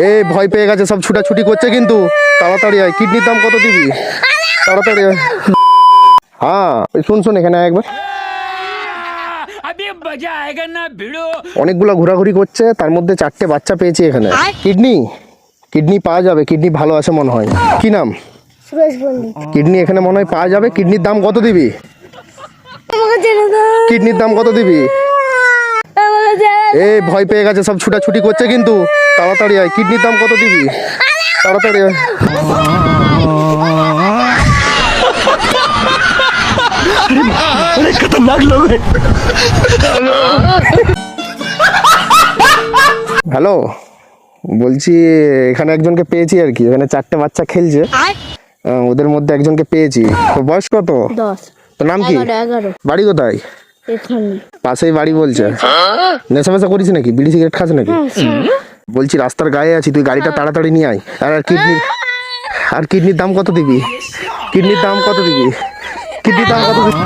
এই ভয় পেয়ে গেছে, সব ছুটাছুটি করছে কিন্তু। তাড়াতাড়ি আয়, কিডনির দাম কত দিবি? তাড়াতাড়ি আয়। হ্যাঁ শুন শোন, এখানে আয় একবার। অনেকগুলো ঘোরাঘুরি করছে, তার মধ্যে 4টে বাচ্চা পেয়েছি এখানে। কিডনি পাওয়া যাবে, কিডনি ভালো আছে মনে হয়। কি নাম? কিডনি এখানে মনে হয় পাওয়া যাবে। কিডনির দাম কত দিবি? কিডনির দাম কত দিবি? এই ভয় পেয়ে গেছে, সব ছুটাছুটি করছে কিন্তু। তাড়াতাড়ি আয়, কিডনির দাম কত দিবি? তাড়াতাড়ি আয়। হ্যালো, বলছি এখানে একজনকে পেয়েছি আর কি। এখানে 4টে বাচ্চা খেলছে, ওদের মধ্যে একজনকে পেয়েছি। তো বয়স কত? 10। তোর নাম কি? 11। বাড়ি কোথায়? এখানে পাশেই বাড়ি বলছে। নেশা মেশা করিস নাকি? বিড়ি সিগারেট খাস নাকি? বলছি রাস্তার গায়ে আছি, তুই গাড়িটা তাড়াতাড়ি নিয়ে আয়। আর কিডনির দাম কত দিবি? কিডনির দাম কত দিবি? কিডনির দাম কত দিবি?